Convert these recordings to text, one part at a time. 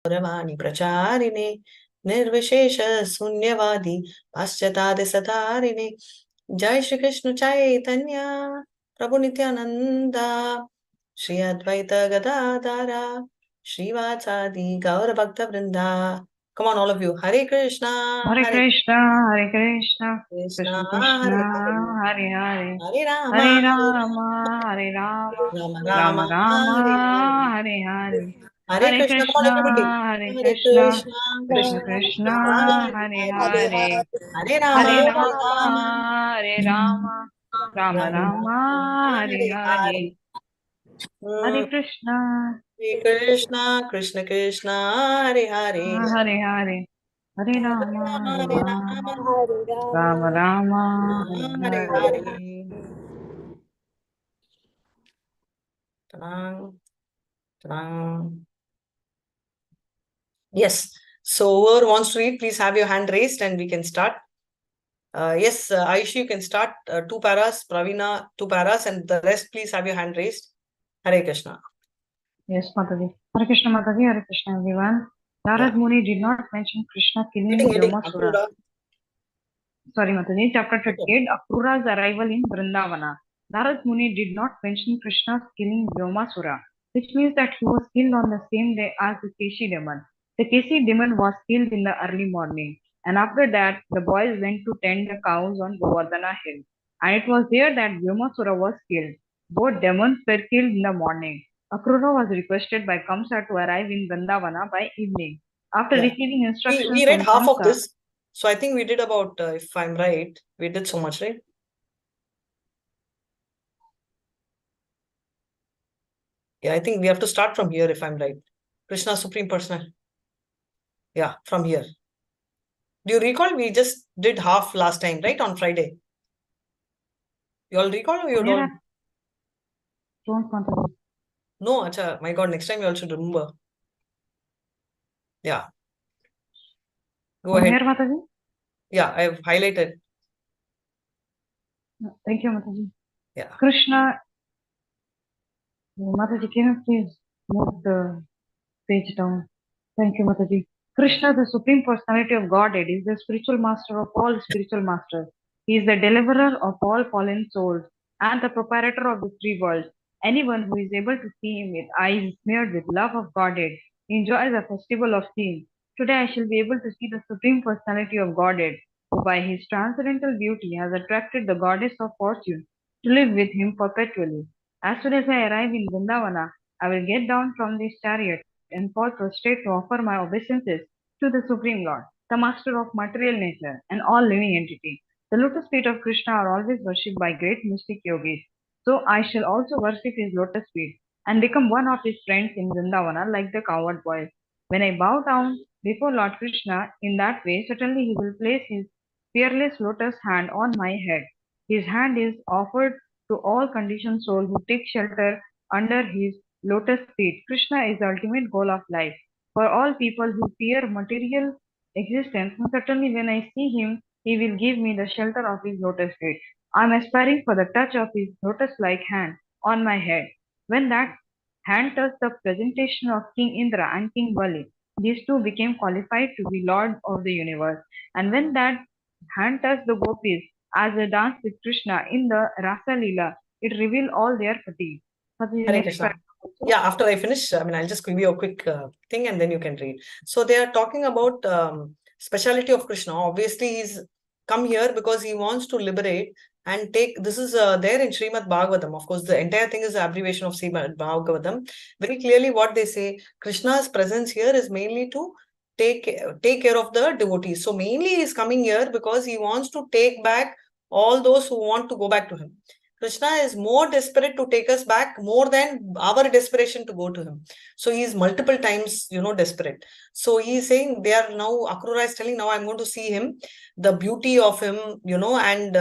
Puravani Pracharine Nirvishesha Sunyavadi Paschatadi Satarine Jai Shri Krishna Chaitanya Prabhu Nityananda Shri Advaita Gadadara Srivasadi Gaura Bhakta Vrinda. Come on, all of you. Hare Krishna, Hare Hare Krishna, Hare Krishna, Krishna, Krishna Krishna, Hare Hare, Hare Hare, Hare Rama, Hare Hare Rama, Hare Rama, Rama, Rama Rama, Hare Hare. Rama, Hare Hare, Hare Hare Krishna, come on, Krishna, everybody. Hare Hare Krishna, Krishna, Krishna Krishna Krishna, Krishna, Hare Hare Hare, Hare Rama, Hare Hare Rama, Rama, Hare Rama, Rama Rama Rama, Rama, Hare Hare Hare, Hare. Hare Krishna, Hare Krishna, Krishna Krishna, Hare Hare. Hare Hare, Hare Hare Rama, Rama, Hare Hare Rama, Rama, Rama Rama, Hare Hare Hare. Hare. Ta-da, ta-da. Yes. So whoever wants to read, please have your hand raised and we can start. Yes, Aishi, you can start 2 paras, Pravina 2 paras, and the rest, please have your hand raised. Hare Krishna. Yes, Mataji. Hare Krishna, Mataji. Hare Krishna, everyone. Narad Yeah. Muni did not mention Krishna killing Heading, Vyomasura. Akrura. Sorry, Mataji. Chapter Okay. 38, Akrura's arrival in Vrindavana. Narad Muni did not mention Krishna's killing Vyomasura, which means that he was killed on the same day as the Keshi demon. The Keshi demon was killed in the early morning, and after that, the boys went to tend the cows on Govardhana hill. And it was there that Vyomasura was killed. Both demons were killed in the morning. Akrura was requested by Kamsa to arrive in Vrindavana by evening. After Yeah. receiving instructions We read from half of Kamsa, this. So I think we did about, if I'm right, we did so much, right? Yeah, I think we have to start from here, if I'm right. Krishna Supreme Personal. Yeah, from here. Do you recall we just did half last time, right? On Friday. You all recall or you don't? don't Mataji. No, acha, my God, next time you all should remember. Yeah. Go From ahead. here, Mataji. Yeah, I've highlighted. Thank you, Mataji. Yeah. Krishna, Mataji, can you please move the page down? Thank you, Mataji. Krishna, the Supreme Personality of Godhead, is the spiritual master of all spiritual masters. He is the deliverer of all fallen souls and the proprietor of the three worlds. Anyone who is able to see him with eyes smeared with love of Godhead enjoys a festival of seeing. Today I shall be able to see the Supreme Personality of Godhead, who by his transcendental beauty has attracted the goddess of fortune to live with him perpetually. As soon as I arrive in Vrindavana, I will get down from this chariot and fall prostrate to offer my obeisances to the Supreme Lord, the Master of material nature and all living entity. The lotus feet of Krishna are always worshipped by great mystic yogis. So I shall also worship his lotus feet and become one of his friends in Vrindavana like the cowherd boys. When I bow down before Lord Krishna in that way, certainly he will place his fearless lotus hand on my head. His hand is offered to all conditioned souls who take shelter under his lotus feet. Krishna is the ultimate goal of life. For all people who fear material existence, certainly when I see him, he will give me the shelter of his lotus feet. I am aspiring for the touch of his lotus-like hand on my head. When that hand touched the presentation of King Indra and King Bali, these two became qualified to be Lord of the universe. And when that hand touched the gopis as they danced with Krishna in the Rasa Leela, it revealed all their fatigue. What is the Hare next Krishna. paragraph also? Yeah, after I finish, I mean, I'll just give you a quick thing and then you can read. So they are talking about speciality of Krishna. Obviously, he's come here because he wants to liberate and take. This is there in Srimad Bhagavatam. Of course, the entire thing is the abbreviation of Srimad Bhagavatam. Very clearly, what they say, Krishna's presence here is mainly to take care of the devotees. So mainly he's coming here because he wants to take back all those who want to go back to him. Krishna is more desperate to take us back more than our desperation to go to him. So he is multiple times, desperate. So he is saying they are now, Akrura is telling now I'm going to see him, the beauty of him, and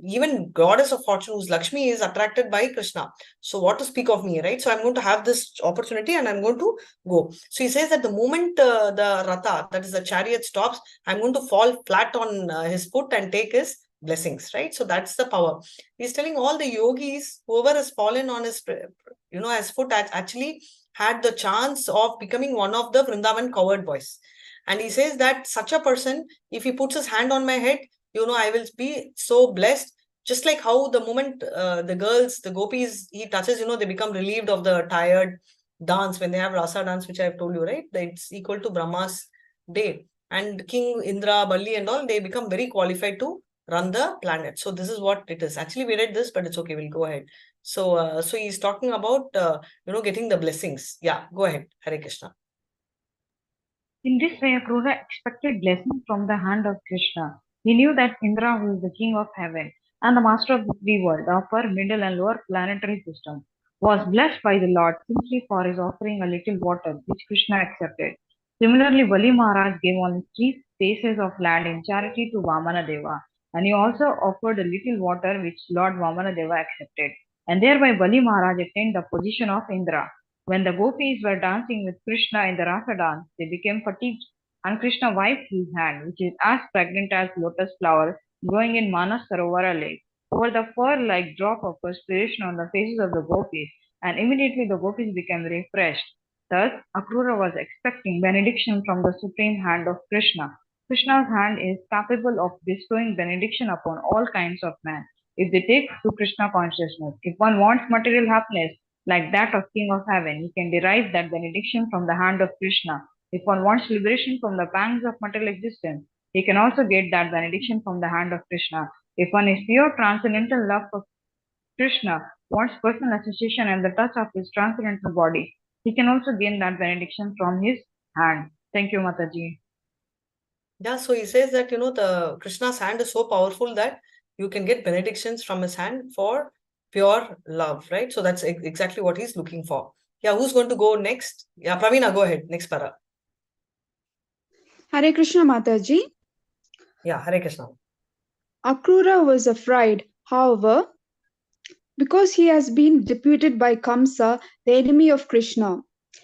even goddess of fortune who's Lakshmi is attracted by Krishna. So what to speak of me, right? So I'm going to have this opportunity and I'm going to go. So he says that the moment the Ratha, that is the chariot stops, I'm going to fall flat on his foot and take his blessings, right? So that's the power. He's telling all the yogis, whoever has fallen on his, his foot, actually had the chance of becoming one of the Vrindavan covered boys. And he says that such a person, if he puts his hand on my head, I will be so blessed. Just like how the moment the girls, the gopis, he touches, they become relieved of the tired dance when they have rasa dance, which I have told you, right? It's equal to Brahma's day. And King Indra, Bali and all, they become very qualified to run the planet. So this is what it is. Actually, we read this, but it's okay. We'll go ahead. So he's talking about, getting the blessings. Yeah, go ahead. Hare Krishna. In this way, Akrura expected blessings from the hand of Krishna. He knew that Indra, who is the king of heaven and the master of the three worlds, the upper, middle, and lower planetary system, was blessed by the Lord simply for his offering a little water, which Krishna accepted. Similarly, Bali Maharaj gave only 3 spaces of land in charity to Vamana Deva, and he also offered a little water, which Lord Vamana Deva accepted. And thereby Bali Maharaj attained the position of Indra. When the gopis were dancing with Krishna in the Rasa dance, they became fatigued, and Krishna wiped his hand, which is as fragrant as lotus flower growing in Manas Sarovara lake, over the fur-like drop of perspiration on the faces of the gopis, and immediately the gopis became refreshed. Thus, Akrura was expecting benediction from the supreme hand of Krishna. Krishna's hand is capable of bestowing benediction upon all kinds of men if they take to Krishna consciousness. If one wants material happiness, like that of King of Heaven, he can derive that benediction from the hand of Krishna. If one wants liberation from the pangs of material existence, he can also get that benediction from the hand of Krishna. If one is pure transcendental love for Krishna, wants personal association and the touch of his transcendental body, he can also gain that benediction from his hand. Thank you, Mataji. Yeah, so he says that, the Krishna's hand is so powerful that you can get benedictions from his hand for pure love, right? So that's exactly what he's looking for. Yeah, who's going to go next? Yeah, Pravina, go ahead. Next para. Hare Krishna Mataji. Yeah, Hare Krishna. Akrura was afraid, however, because he has been deputed by Kamsa, the enemy of Krishna.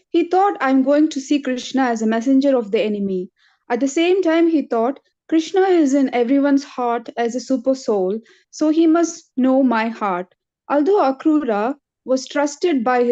He thought, I'm going to see Krishna as a messenger of the enemy. At the same time, he thought, Krishna is in everyone's heart as a super soul, so he must know my heart. Although Akrura was trusted by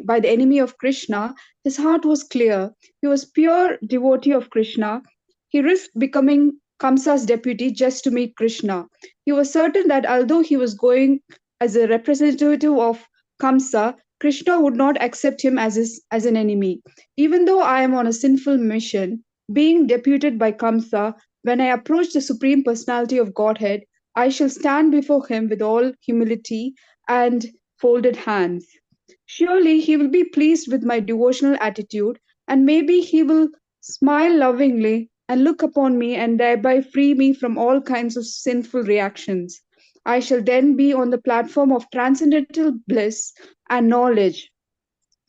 by the enemy of Krishna, his heart was clear. He was pure devotee of Krishna. He risked becoming Kamsa's deputy just to meet Krishna. He was certain that although he was going as a representative of Kamsa, Krishna would not accept him as an enemy. Even though I am on a sinful mission, being deputed by Kamsa, when I approach the Supreme Personality of Godhead, I shall stand before him with all humility and folded hands. Surely he will be pleased with my devotional attitude, and maybe he will smile lovingly and look upon me and thereby free me from all kinds of sinful reactions. I shall then be on the platform of transcendental bliss and knowledge.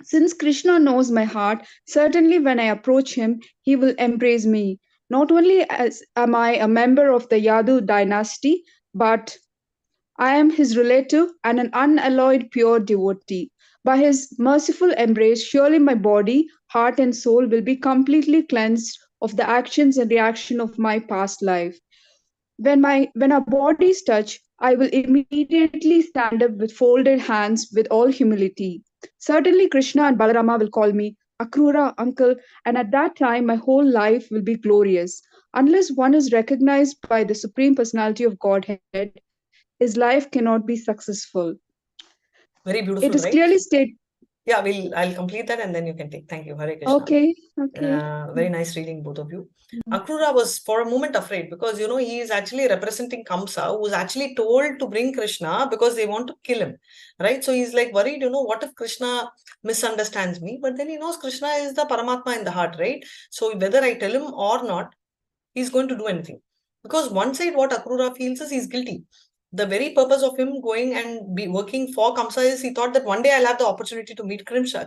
Since Krishna knows my heart, certainly when I approach him, he will embrace me. Not only as am I a member of the Yadu dynasty, but I am his relative and an unalloyed pure devotee. By his merciful embrace, surely my body, heart, and soul will be completely cleansed of the actions and reaction of my past life. When our bodies touch, I will immediately stand up with folded hands with all humility. Certainly, Krishna and Balarama will call me Akrura, uncle, and at that time my whole life will be glorious. Unless one is recognized by the Supreme Personality of Godhead, his life cannot be successful. Very It beautiful, is right? clearly stated. Yeah, I'll complete that and then you can take. Thank you, Hare Krishna. Okay. Very nice reading, both of you. Akrura was for a moment afraid because, he is actually representing Kamsa, who was actually told to bring Krishna because they want to kill him, right? So he's like worried, what if Krishna misunderstands me? But then he knows Krishna is the Paramatma in the heart, right? So whether I tell him or not, he's going to do anything. Because one side, what Akrura feels is he's guilty. The very purpose of him going and be working for Kamsa is he thought that one day I'll have the opportunity to meet Krishna.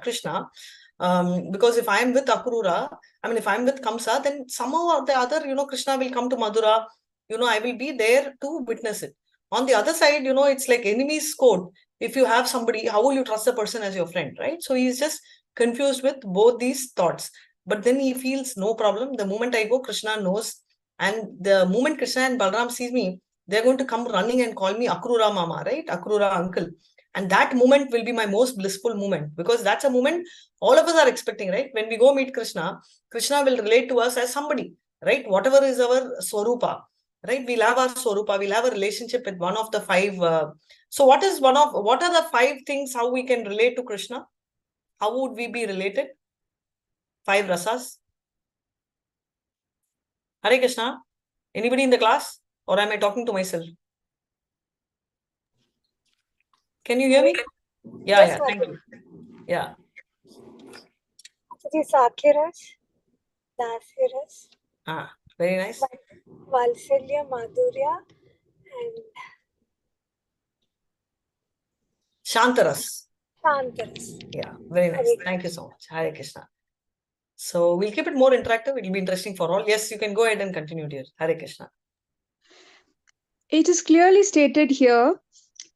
Because if I'm with Akrura, if I'm with Kamsa, then somehow or the other, Krishna will come to Madura. I will be there to witness it. On the other side, it's like enemy's code. If you have somebody, how will you trust the person as your friend, right? So he's just confused with both these thoughts. But then he feels no problem. The moment I go, Krishna knows. And the moment Krishna and Balram sees me, they're going to come running and call me Akrura Mama, right? Akrura Uncle. And that moment will be my most blissful moment, because that's a moment all of us are expecting, right? When we go meet Krishna, Krishna will relate to us as somebody, right? Whatever is our Swarupa, right? We'll have our Swarupa, we'll have a relationship with one of the five. So what are the 5 things how we can relate to Krishna? How would we be related? 5 rasas. Hare Krishna. Anybody in the class? Or am I talking to myself? Can you hear me? Yeah, Yes, yeah. Thank you. Yeah. Sakhiras, Dasiras, Very nice. Valsalya, Madhurya, and Shantaras. Shantaras. Yeah, very nice. Thank you so much. Hare Krishna. So we'll keep it more interactive. It will be interesting for all. Yes, you can go ahead and continue, dear. Hare Krishna. It is clearly stated here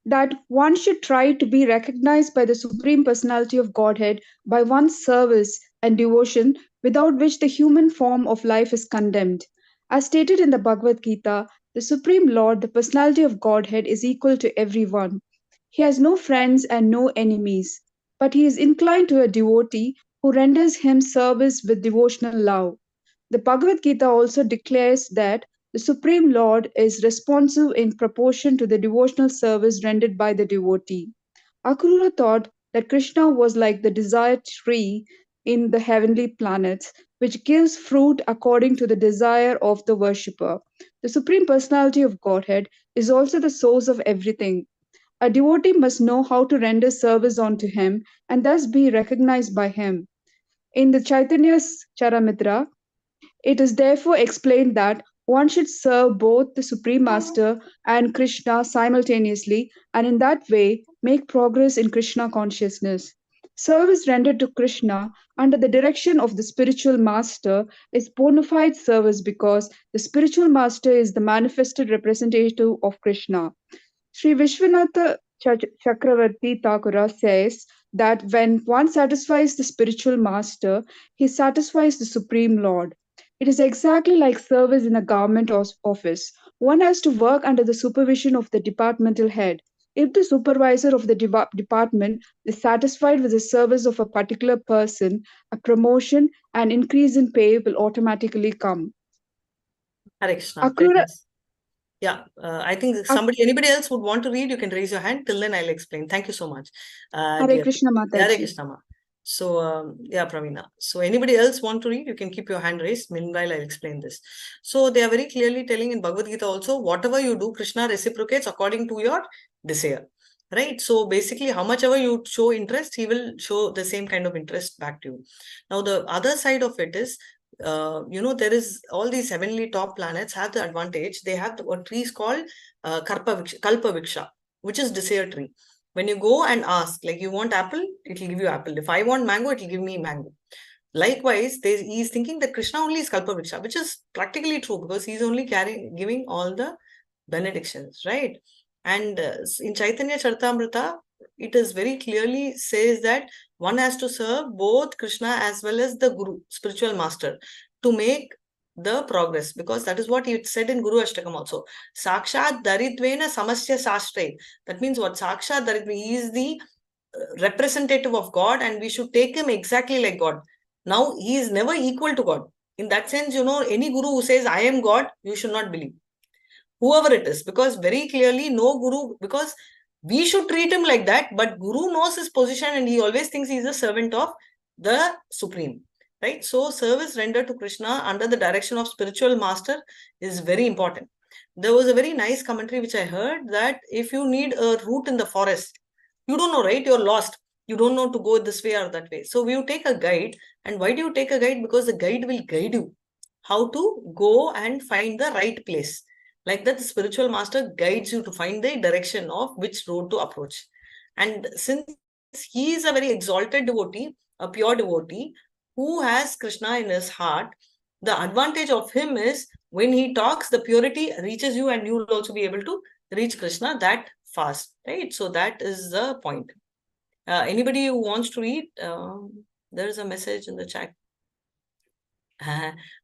that one should try to be recognized by the Supreme Personality of Godhead by one's service and devotion, without which the human form of life is condemned. As stated in the Bhagavad Gita, the Supreme Lord, the Personality of Godhead, is equal to everyone. He has no friends and no enemies, but he is inclined to a devotee who renders him service with devotional love. The Bhagavad Gita also declares that the Supreme Lord is responsive in proportion to the devotional service rendered by the devotee. Akrura thought that Krishna was like the desired tree in the heavenly planets, which gives fruit according to the desire of the worshipper. The Supreme Personality of Godhead is also the source of everything. A devotee must know how to render service unto him and thus be recognized by him. In the Chaitanya's Charamitra, it is therefore explained that one should serve both the Supreme Master and Krishna simultaneously, and in that way make progress in Krishna consciousness. Service rendered to Krishna under the direction of the spiritual master is bona fide service, because the spiritual master is the manifested representative of Krishna. Sri Vishwanatha Chakravarti Thakura says that when one satisfies the spiritual master, he satisfies the Supreme Lord. It is exactly like service in a government office. One has to work under the supervision of the departmental head. If the supervisor of the department is satisfied with the service of a particular person, a promotion and increase in pay will automatically come. Hare Krishna. Very nice. Yeah, I think anybody else would want to read, you can raise your hand. Till then, I'll explain. Thank you so much. Hare Krishna Mataji. Hare Krishna Ma. So, yeah, Pravina. So, anybody else want to read, you can keep your hand raised. Meanwhile, I'll explain this. So, they are very clearly telling in Bhagavad Gita also, whatever you do, Krishna reciprocates according to your desire. Right? So, basically, how much ever you show interest, he will show the same kind of interest back to you. Now, the other side of it is, there is all these heavenly top planets have the advantage. They have a tree is called Kalpa Viksha, which is desire tree. When you go and ask, like, you want apple, it will give you apple. If I want mango, it will give me mango. Likewise, he is thinking that Krishna only is Kalpa Viksha, which is practically true, because he is only giving all the benedictions, right? And in Chaitanya Charitamrita, it is very clearly says that one has to serve both Krishna as well as the Guru, spiritual master, to make the progress, because that is what he said in Guru Ashtakam also. Sakshat Daridvena Samasya Sastre. That means what? Sakshat Daridvena, he is the representative of God, and we should take him exactly like God. Now, he is never equal to God. In that sense, any Guru who says, I am God, you should not believe. Whoever it is, because very clearly no Guru, because we should treat him like that, but Guru knows his position and he always thinks he is a servant of the Supreme, right? So service rendered to Krishna under the direction of spiritual master is very important. There was a very nice commentary which I heard, that if you need a route in the forest, you don't know, right? You're lost. You don't know to go this way or that way. So you take a guide. And why do you take a guide? Because the guide will guide you how to go and find the right place. Like that, the spiritual master guides you to find the direction of which road to approach. And since he is a very exalted devotee, a pure devotee, who has Krishna in his heart, the advantage of him is when he talks, the purity reaches you and you will also be able to reach Krishna that fast, right? So that is the point. Anybody who wants to read, there is a message in the chat.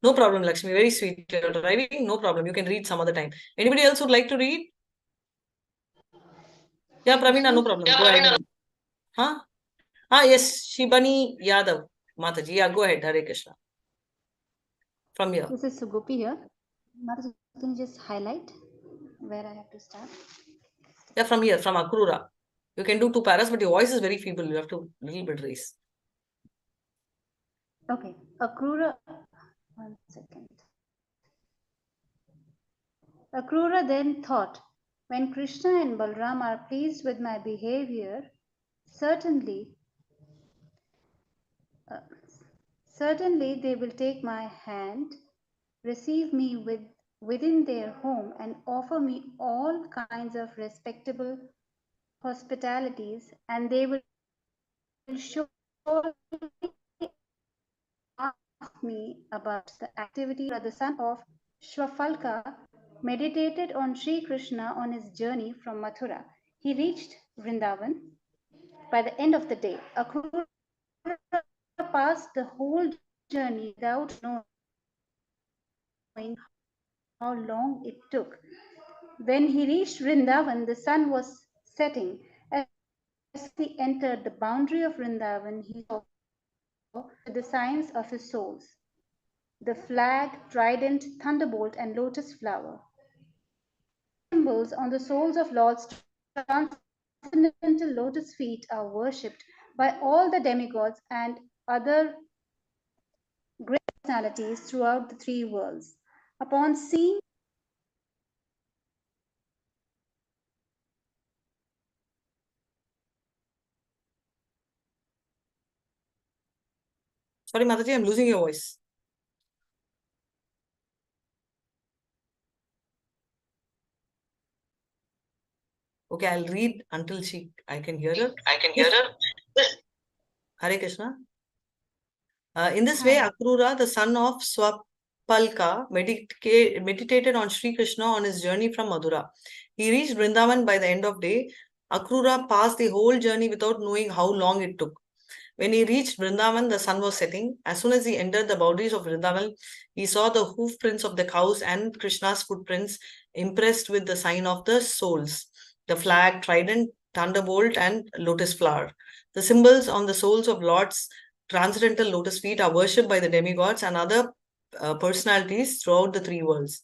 No problem, Lakshmi. Very sweet. You're driving, no problem. You can read some other time. Anybody else would like to read? Yeah, Pravina, no problem. Go ahead. Huh? Yes, Shibani Yadav, Mataji. Yeah, go ahead. Hare Krishna. From here. This is Sugopi here. Mataji, can you just highlight where I have to start? Yeah, from here, from Akrura. You can do 2 paras, but your voice is very feeble. You have to little bit raise. Okay, Akrura. 1 second. Akrura then thought, when Krishna and Balram are pleased with my behavior, certainly they will take my hand, receive me within their home, and offer me all kinds of respectable hospitalities, and they will surely ask me about the activity. The son of Shwafalka meditated on Sri Krishna on his journey from Mathura. He reached Vrindavan by the end of the day. Akrura passed the whole journey without knowing how long it took. When he reached Vrindavan, the sun was setting. As he entered the boundary of Vrindavan, he saw the signs of his souls: the flag, trident, thunderbolt, and lotus flower. Symbols on the soles of Lord's transcendental lotus feet are worshipped by all the demigods and other great personalities throughout the 3 worlds. Upon seeing Sorry, Mataji, I'm losing your voice. Okay, I'll read until I can hear her. Hare Krishna. In this way, Akrura, the son of Swapalka, meditated on Sri Krishna on his journey from Mathura. He reached Vrindavan by the end of day. Akrura passed the whole journey without knowing how long it took. When he reached Vrindavan, the sun was setting. As soon as he entered the boundaries of Vrindavan, he saw the hoof prints of the cows and Krishna's footprints impressed with the sign of the souls: the flag, trident, thunderbolt, and lotus flower. The symbols on the soles of Lord's transcendental lotus feet are worshipped by the demigods and other personalities throughout the 3 worlds.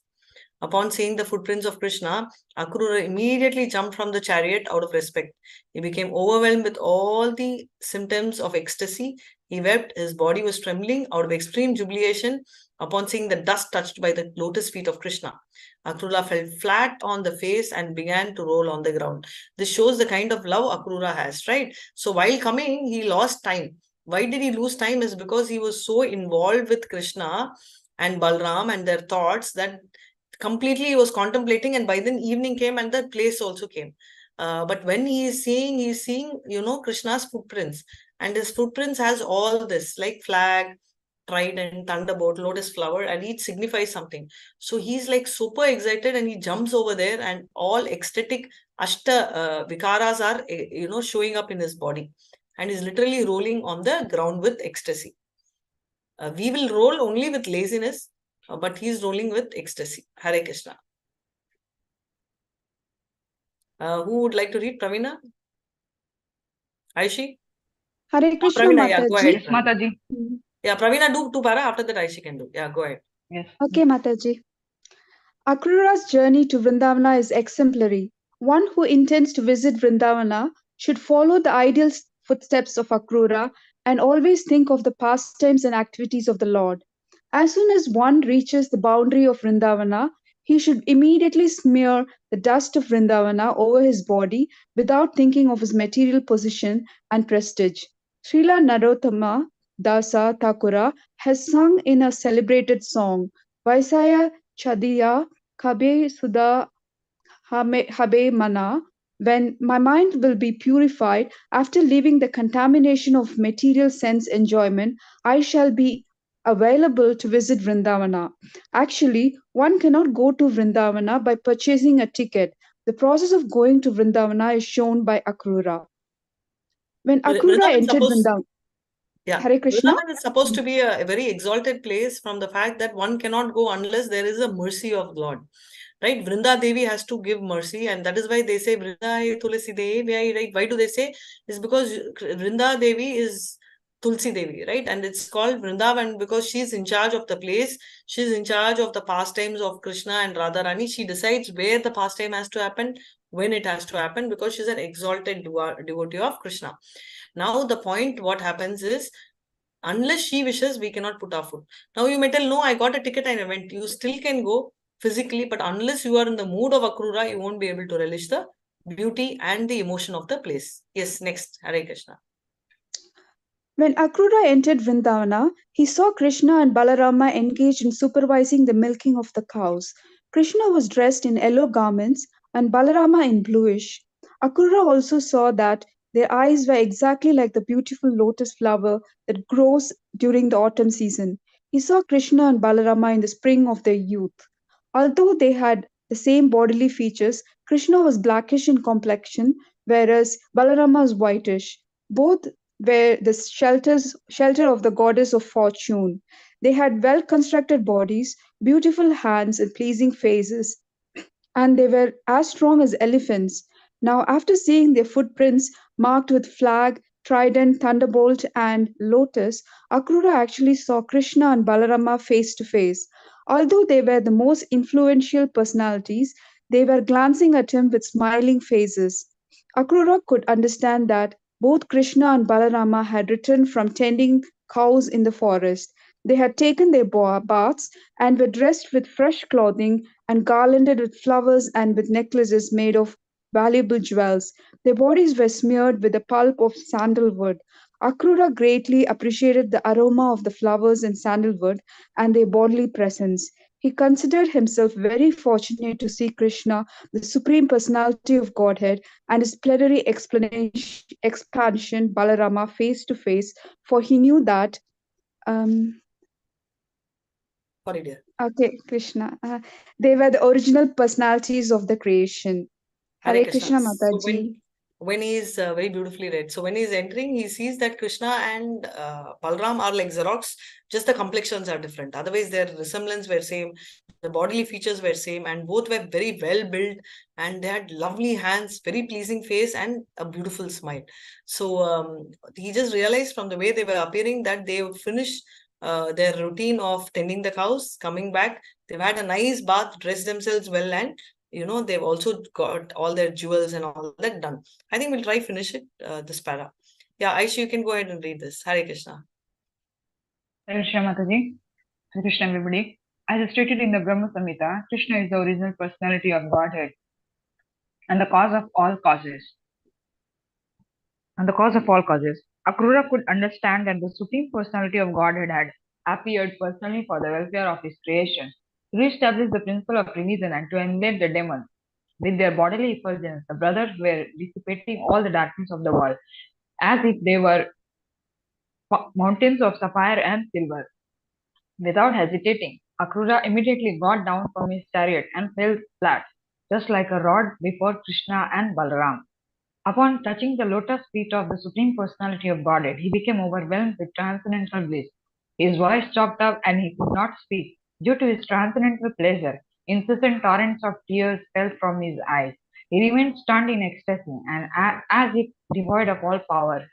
Upon seeing the footprints of Krishna, Akrura immediately jumped from the chariot out of respect. He became overwhelmed with all the symptoms of ecstasy. He wept. His body was trembling out of extreme jubilation upon seeing the dust touched by the lotus feet of Krishna. Akrura fell flat on the face and began to roll on the ground. This shows the kind of love Akrura has, right? So while coming, he lost time. Why did he lose time? Is because he was so involved with Krishna and Balram and their thoughts that completely he was contemplating, and by then evening came and the place also came. But when he's seeing, Krishna's footprints, and his footprints has all this like flag, trident, thunderbolt, lotus flower, and each signifies something. So he's like super excited and he jumps over there, and all ecstatic ashta vikaras are showing up in his body, and he's literally rolling on the ground with ecstasy. We will roll only with laziness, but he's rolling with ecstasy. Hare Krishna. Who would like to read? Pravina? Aishi? Hare Krishna, Pravina, yeah, go ahead. Yes, Mataji. Yeah, Pravina, do 2 para. After that, Aishi can do. Yeah, go ahead. Yes. Okay, Mataji. Akrura's journey to Vrindavana is exemplary. One who intends to visit Vrindavana should follow the ideal footsteps of Akrura and always think of the pastimes and activities of the Lord. As soon as one reaches the boundary of Vrindavana, he should immediately smear the dust of Vrindavana over his body without thinking of his material position and prestige. Srila Narottama Dasa Thakura has sung in a celebrated song, Vaisaya Chadiya Kabe Sudha Habe Mana, when my mind will be purified after leaving the contamination of material sense enjoyment, I shall be available to visit Vrindavana. Actually, one cannot go to Vrindavana by purchasing a ticket. The process of going to Vrindavana is shown by Akrura. When Akrura entered Vrindavana, yeah, Hare Krishna. Vrindavan is supposed to be a very exalted place from the fact that one cannot go unless there is a mercy of God. right? Vrinda Devi has to give mercy, and that is why they say Vrinda hai Tulsi Devi, right? Why do they say? It's because Vrinda Devi is Tulsi Devi, right? And it's called Vrindavan because she's in charge of the place. She's in charge of the pastimes of Krishna and Radharani. She decides where the pastime has to happen, when it has to happen, because she's an exalted devotee of Krishna. Now, the point, what happens is, unless she wishes, we cannot put our foot. Now, you may tell, no, I got a ticket and I went. You still can go physically, but unless you are in the mood of Akrura, you won't be able to relish the beauty and the emotion of the place. Yes, next, Hare Krishna. When Akrura entered Vrindavana, he saw Krishna and Balarama engaged in supervising the milking of the cows. Krishna was dressed in yellow garments and Balarama in bluish. Akrura also saw that their eyes were exactly like the beautiful lotus flower that grows during the autumn season. He saw Krishna and Balarama in the spring of their youth. Although they had the same bodily features, Krishna was blackish in complexion, whereas Balarama was whitish. Both were the shelter of the goddess of fortune. They had well constructed bodies, beautiful hands, and pleasing faces, and they were as strong as elephants. Now, after seeing their footprints marked with flag, trident, thunderbolt, and lotus, Akrura actually saw Krishna and Balarama face to face. Although they were the most influential personalities, they were glancing at him with smiling faces. Akrura could understand that both Krishna and Balarama had returned from tending cows in the forest. They had taken their baths and were dressed with fresh clothing and garlanded with flowers and with necklaces made of valuable jewels. Their bodies were smeared with the pulp of sandalwood. Akrura greatly appreciated the aroma of the flowers and sandalwood and their bodily presence. He considered himself very fortunate to see Krishna, the Supreme Personality of Godhead, and his plenary expansion Balarama face to face, for he knew that. Sorry, dear. Okay, Krishna. They were the original personalities of the creation. Hare Hare Krishna. Krishna, So Mataji. when he is very beautifully read. So when he is entering, he sees that Krishna and Balram are like Xerox, just the complexions are different. Otherwise, their resemblance were same, the bodily features were same, and both were very well built, and they had lovely hands, very pleasing face, and a beautiful smile. So he just realized from the way they were appearing that they would finish their routine of tending the cows, coming back. They've had a nice bath, dressed themselves well, and they've also got all their jewels and all that done. I think we'll try finish it, this para. Yeah, Aisha, you can go ahead and read this. Hare Krishna. Hare Krishna Mataji. Hare Krishna everybody. As stated in the Brahma Samhita, Krishna is the original personality of Godhead and the cause of all causes. Akrura could understand that the Supreme Personality of Godhead had appeared personally for the welfare of his creation, to re-establish the principle of revision and to enslave the demons. With their bodily effulgence, the brothers were dissipating all the darkness of the world, as if they were mountains of sapphire and silver. Without hesitating, Akrura immediately got down from his chariot and fell flat, just like a rod before Krishna and Balaram. Upon touching the lotus feet of the Supreme Personality of Godhead, he became overwhelmed with transcendental bliss. His voice choked up and he could not speak. Due to his transcendental pleasure, incessant torrents of tears fell from his eyes. He remained stunned in ecstasy and as if devoid of all power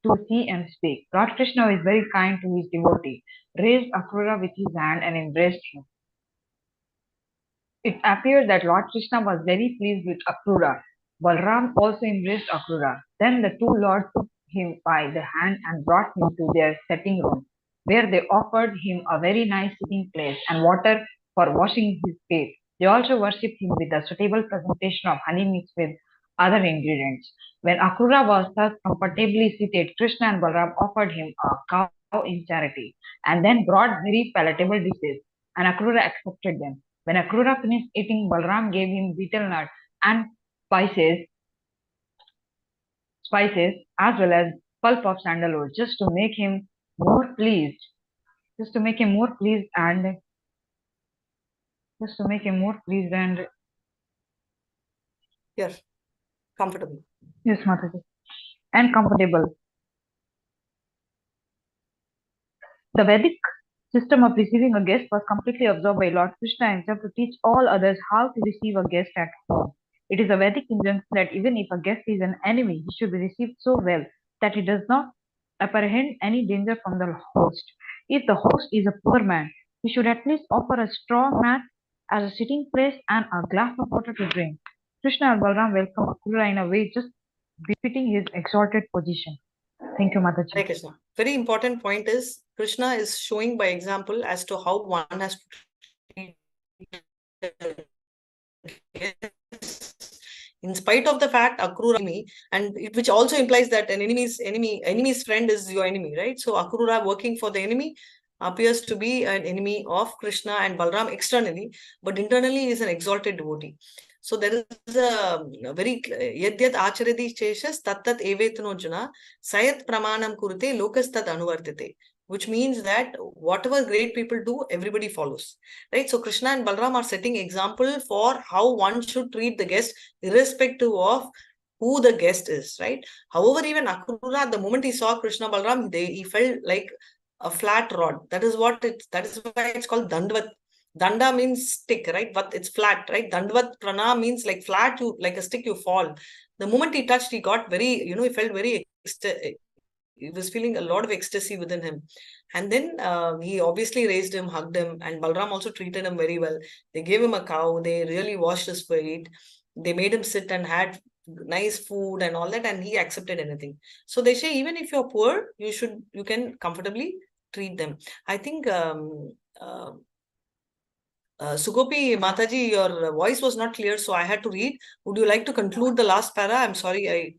to see and speak. Lord Krishna is very kind to his devotee, raised Akrura with his hand and embraced him. It appeared that Lord Krishna was very pleased with Akrura. Balram also embraced Akrura. Then the two lords took him by the hand and brought him to their sitting room, where they offered him a very nice sitting place and water for washing his face. They also worshipped him with a suitable presentation of honey mixed with other ingredients. When Akrura was thus comfortably seated, Krishna and Balram offered him a cow in charity, and then brought very palatable dishes, and Akrura accepted them. When Akrura finished eating, Balram gave him betel nut and spices as well as pulp of sandalwood, just to make him more pleased, and Yes, comfortable. yes, Mataji, and comfortable. The Vedic system of receiving a guest was completely absorbed by Lord Krishna himself to teach all others how to receive a guest at home. It is a Vedic injunction that even if a guest is an enemy, he should be received so well that he does not apprehend any danger from the host. If the host is a poor man, he should at least offer a straw mat as a sitting place and a glass of water to drink. Krishna and Balram welcome Akrura in a way just befitting his exalted position. Thank you, Mataji. Hare Krishna. Very important point is Krishna is showing by example as to how one has to treat in spite of the fact Akrura enemy, and which also implies that an enemy's friend is your enemy, right? So Akrura working for the enemy appears to be an enemy of Krishna and Balram externally, but internally is an exalted devotee. So there is a very yadyat acharati cheshas tattat evetano juna sayat pramanam kurute lokas tat anuvartate, which means that whatever great people do, everybody follows, right? So Krishna and Balram are setting example for how one should treat the guest irrespective of who the guest is, right? However, even Akrura, the moment he saw Krishna Balram, he felt like a flat rod. That is why it's called Dandvat. Danda means stick, right? But it's flat, right? Dandvat Prana means like flat, you like a stick, you fall. The moment he touched, he got very, he felt very, he was feeling a lot of ecstasy within him. And then he obviously raised him, hugged him, and Balram also treated him very well. They gave him a cow, they really washed his feet, they made him sit and had nice food and all that, and he accepted anything. So they say even if you're poor, you can comfortably treat them. I think Sugopi Mataji, your voice was not clear, so I had to read. Would you like to conclude the last para? I'm sorry,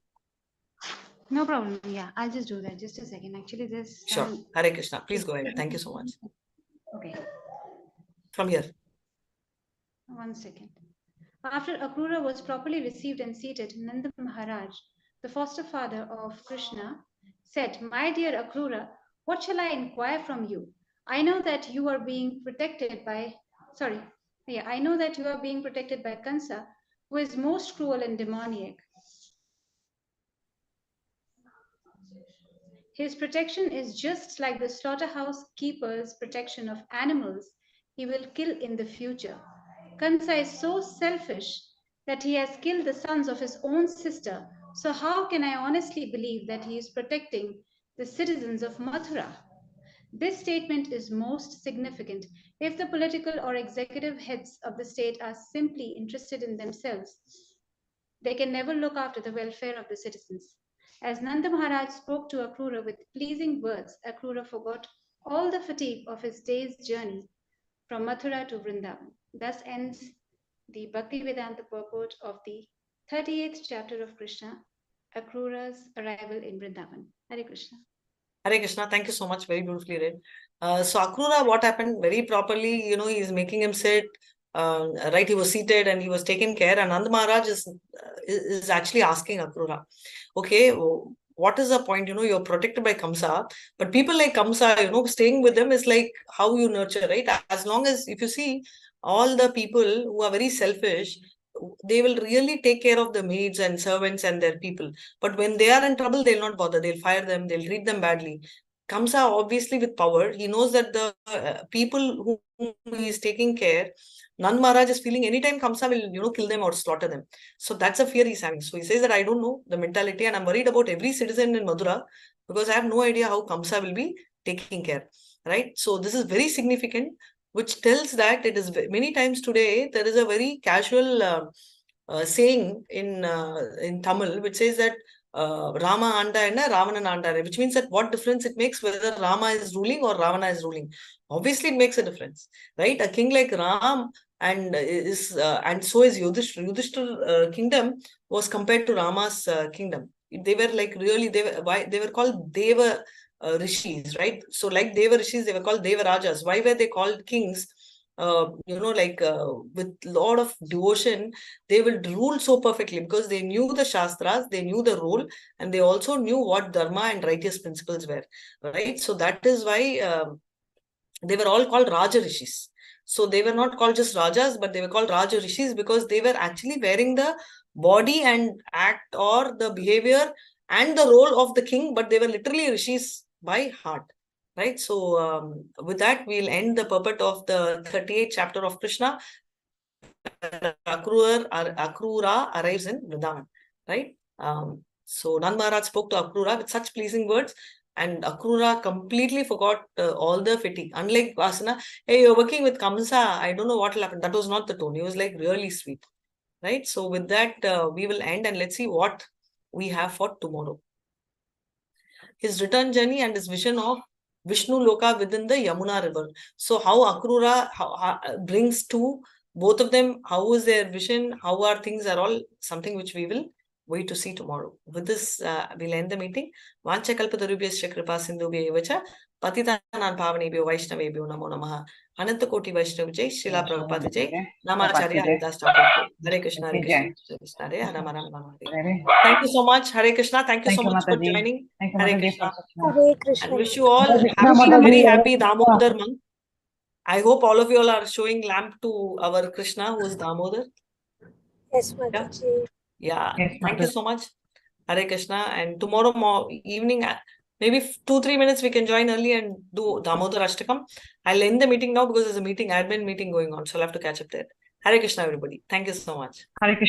No problem. Yeah, I'll just do that. Just a second. Actually, there's Sure. some... Hare Krishna. Please go ahead. Thank you so much. Okay. From here. 1 second. After Akrura was properly received and seated, Nanda Maharaj, the foster father of Krishna, said, "My dear Akrura, what shall I inquire from you? I know that you are being protected by Kansa, who is most cruel and demoniac. His protection is just like the slaughterhouse keeper's protection of animals he will kill in the future. Kansa is so selfish that he has killed the sons of his own sister. So how can I honestly believe that he is protecting the citizens of Mathura? This statement is most significant if the political or executive heads of the state are simply interested in themselves. They can never look after the welfare of the citizens. As Nanda Maharaj spoke to Akrura with pleasing words, Akrura forgot all the fatigue of his day's journey from Mathura to Vrindavan. Thus ends the Bhaktivedanta purport of the 38th chapter of Krishna, Akrura's arrival in Vrindavan. Hare Krishna. Hare Krishna. Thank you so much. Very beautifully read. So Akrura, what happened very properly, he's making him sit, right? He was seated and he was taken care. And Nanda Maharaj is actually asking Akrura, okay, what is the point? You're protected by Kamsa, but people like Kamsa, staying with them is like how you nurture, right? As long as, if you see, all the people who are very selfish, they will really take care of the maids and servants and their people. But when they are in trouble, they'll not bother. They'll fire them. They'll treat them badly. Kamsa, obviously with power, he knows that the people whom he is taking care, Nand Maharaj is feeling anytime Kamsa will, kill them or slaughter them. So that's a fear he's having. So he says that I don't know the mentality and I'm worried about every citizen in Madura because I have no idea how Kamsa will be taking care, right? So this is very significant, which tells that it is many times today, there is a very casual saying in Tamil, which says that Rama anda and Ravana anda, which means that what difference it makes whether Rama is ruling or Ravana is ruling. Obviously, it makes a difference, right? A king like Ram and so is Yudhishthira. Yudhishthira kingdom was compared to Rama's kingdom. They were like really, they were called Deva Rishis, right? So like Deva Rishis, they were called Deva Rajas. Why were they called kings? With lot of devotion, they will rule so perfectly because they knew the Shastras, they knew the rule, and they also knew what Dharma and righteous principles were, right? So that is why they were all called Raja Rishis. So they were not called just Rajas, but they were called Raja Rishis because they were actually wearing the body and act or the behavior and the role of the king, but they were literally Rishis by heart. Right? So with that, we'll end the purport of the 38th chapter of Krishna. Akrura arrives in Vrindavan. Right? So Nand Maharaj spoke to Akrura with such pleasing words, and Akrura completely forgot all the fatigue. Unlike Vasana, hey, you're working with Kamsa, I don't know what will happen. That was not the tone. He was like really sweet. Right? So with that, we will end, and let's see what we have for tomorrow. His return journey and his vision of Vishnu Loka within the Yamuna river. So how Akrura brings to both of them, how is their vision, how are things, are all something which we will wait to see tomorrow. With this, we'll end the meeting. Vancha kalpatarubhyascha kripa sindhubhya evacha patitanan pavanebhyo vaishnavebhyo namo namaha. Ananta koti Vaishnavijay, Srila Prabhupada Jay, Namacharya Haridas Thakur. Hare Krishna, Hare Krishna, Krishna Hare, Hare Rama, Hare. Thank you so much, Hare Krishna. Thank you so much for joining. Hare Krishna. Hare Krishna. And wish you all very happy Damodar month. I hope all of you all are showing lamp to our Krishna, who is Damodar. Yes, Mataji. Yeah. Yes, Thank you so much, Hare Krishna. And tomorrow evening, maybe 2-3 minutes we can join early and do Damodar Ashtakam. I'll end the meeting now because there's a meeting, admin meeting going on, so I'll have to catch up there. Hare Krishna, everybody. Thank you so much. Hare Krishna.